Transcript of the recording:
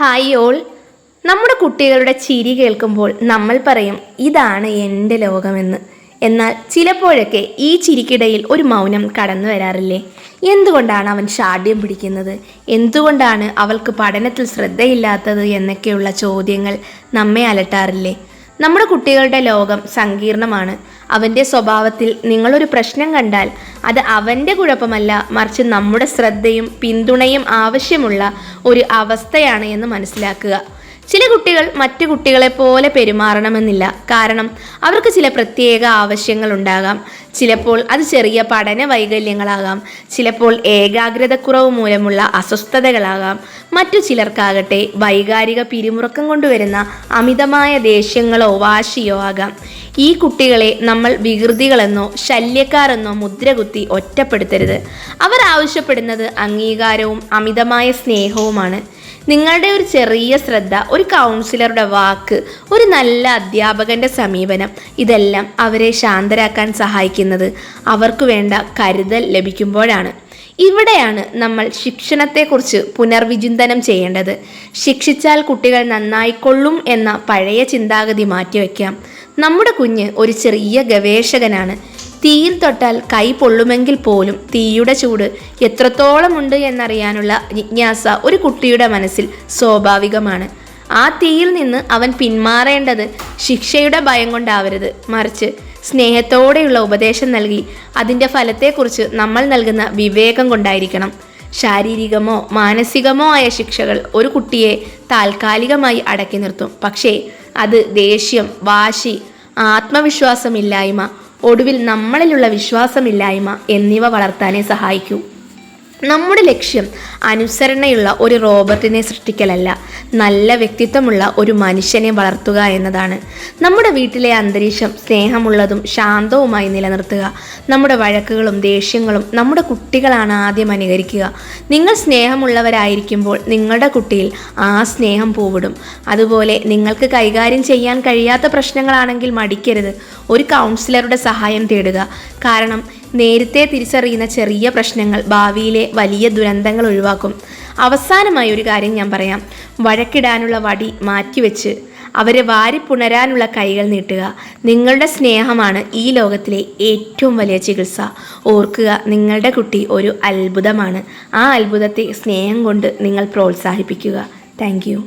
Hi all. നമ്മുടെ കുട്ടികളുടെ ചിരി കേൾക്കുമ്പോൾ നമ്മൾ പറയും ഇതാണ് എൻ്റെ ലോകമെന്ന്. എന്നാൽ ചിലപ്പോഴൊക്കെ ഈ ചിരിക്കിടയിൽ ഒരു മൗനം കടന്നു വരാറില്ലേ? എന്തുകൊണ്ടാണ് അവൻ ശാഠ്യം പിടിക്കുന്നത്, എന്തുകൊണ്ടാണ് അവൾക്ക് പഠനത്തിൽ ശ്രദ്ധയില്ലാത്തത് എന്നൊക്കെയുള്ള ചോദ്യങ്ങൾ നമ്മെ അലട്ടാറില്ലേ? നമ്മുടെ കുട്ടികളുടെ ലോകം സങ്കീർണമാണ്. അവൻ്റെ സ്വഭാവത്തിൽ നിങ്ങളൊരു പ്രശ്നം കണ്ടാൽ അത് അവൻ്റെ കുഴപ്പമല്ല, മറിച്ച് നമ്മുടെ ശ്രദ്ധയും പിന്തുണയും ആവശ്യമുള്ള ഒരു അവസ്ഥയാണ് എന്ന് മനസ്സിലാക്കുക. ചില കുട്ടികൾ മറ്റു കുട്ടികളെ പോലെ പെരുമാറണമെന്നില്ല. കാരണം അവർക്ക് ചില പ്രത്യേക ആവശ്യങ്ങൾ ഉണ്ടാകാം. ചിലപ്പോൾ അത് ചെറിയ പഠന വൈകല്യങ്ങളാകാം, ചിലപ്പോൾ ഏകാഗ്രതക്കുറവ് മൂലമുള്ള അസ്വസ്ഥതകളാകാം. മറ്റു ചിലർക്കാകട്ടെ വൈകാരിക പിരിമുറുക്കം കൊണ്ടുവരുന്ന അമിതമായ ദേഷ്യങ്ങളോ വാശിയോ ആകാം. ഈ കുട്ടികളെ നമ്മൾ വികൃതികളെന്നോ ശല്യക്കാരെന്നോ മുദ്രകുത്തി ഒറ്റപ്പെടുത്തരുത്. അവർ ആവശ്യപ്പെടുന്നത് അംഗീകാരവും അമിതമായ സ്നേഹവുമാണ്. നിങ്ങളുടെ ഒരു ചെറിയ ശ്രദ്ധ, ഒരു കൗൺസിലറുടെ വാക്ക്, ഒരു നല്ല അധ്യാപകന്റെ സമീപനം, ഇതെല്ലാം അവരെ ശാന്തരാക്കാൻ സഹായിക്കുന്നത് അവർക്ക് വേണ്ട കരുതൽ ലഭിക്കുമ്പോഴാണ്. ഇവിടെയാണ് നമ്മൾ ശിക്ഷണത്തെക്കുറിച്ച് പുനർവിചിന്തനം ചെയ്യേണ്ടത്. ശിക്ഷിച്ചാൽ കുട്ടികൾ നന്നായിക്കൊള്ളും എന്ന പഴയ ചിന്താഗതി മാറ്റിവെക്കാം. നമ്മുടെ കുഞ്ഞ് ഒരു ചെറിയ ഗവേഷകനാണ്. തീയിൽ തൊട്ടാൽ കൈ പൊള്ളുമെങ്കിൽ പോലും തീയുടെ ചൂട് എത്രത്തോളം ഉണ്ട് എന്നറിയാനുള്ള ജിജ്ഞാസ ഒരു കുട്ടിയുടെ മനസ്സിൽ സ്വാഭാവികമാണ്. ആ തീയിൽ നിന്ന് അവൻ പിന്മാറേണ്ടത് ശിക്ഷയുടെ ഭയം കൊണ്ടാവരുത്, മറിച്ച് സ്നേഹത്തോടെയുള്ള ഉപദേശം നൽകി അതിൻ്റെ ഫലത്തെക്കുറിച്ച് നമ്മൾ നൽകുന്ന വിവേകം കൊണ്ടായിരിക്കണം. ശാരീരികമോ മാനസികമോ ആയ ശിക്ഷകൾ ഒരു കുട്ടിയെ താൽക്കാലികമായി അടക്കി നിർത്തും. പക്ഷേ അത് ദേഷ്യം, വാശി, ആത്മവിശ്വാസമില്ലായ്മ, ഒടുവിൽ നമ്മളിലുള്ള വിശ്വാസമില്ലായ്മ എന്നിവ വളർത്താനേ സഹായിക്കൂ. നമ്മുടെ ലക്ഷ്യം അനുസരണയുള്ള ഒരു റോബോട്ടിനെ സൃഷ്ടിക്കലല്ല, നല്ല വ്യക്തിത്വമുള്ള ഒരു മനുഷ്യനെ വളർത്തുക എന്നതാണ്. നമ്മുടെ വീട്ടിലെ അന്തരീക്ഷം സ്നേഹമുള്ളതും ശാന്തവുമായി നിലനിർത്തുക. നമ്മുടെ വഴക്കുകളും ദേഷ്യങ്ങളും നമ്മുടെ കുട്ടികളാണ് ആദ്യം അനുകരിക്കുക. നിങ്ങൾ സ്നേഹമുള്ളവരായിരിക്കുമ്പോൾ നിങ്ങളുടെ കുട്ടിയിൽ ആ സ്നേഹം പൂവിടും. അതുപോലെ നിങ്ങൾക്ക് കൈകാര്യം ചെയ്യാൻ കഴിയാത്ത പ്രശ്നങ്ങളാണെങ്കിൽ മടിക്കരുത്, ഒരു കൗൺസിലറുടെ സഹായം തേടുക. കാരണം നേരത്തെ തിരിച്ചറിയുന്ന ചെറിയ പ്രശ്നങ്ങൾ ഭാവിയിലെ വലിയ ദുരന്തങ്ങൾ ഒഴിവാക്കും. അവസാനമായി ഒരു കാര്യം ഞാൻ പറയാം. വഴക്കിടാനുള്ള വടി മാറ്റിവെച്ച് അവരെ വാരിപ്പുണരാനുള്ള കൈകൾ നീട്ടുക. നിങ്ങളുടെ സ്നേഹമാണ് ഈ ലോകത്തിലെ ഏറ്റവും വലിയ ചികിത്സ. ഓർക്കുക, നിങ്ങളുടെ കുട്ടി ഒരു അത്ഭുതമാണ്. ആ അത്ഭുതത്തെ സ്നേഹം കൊണ്ട് നിങ്ങൾ പ്രോത്സാഹിപ്പിക്കുക. Thank you.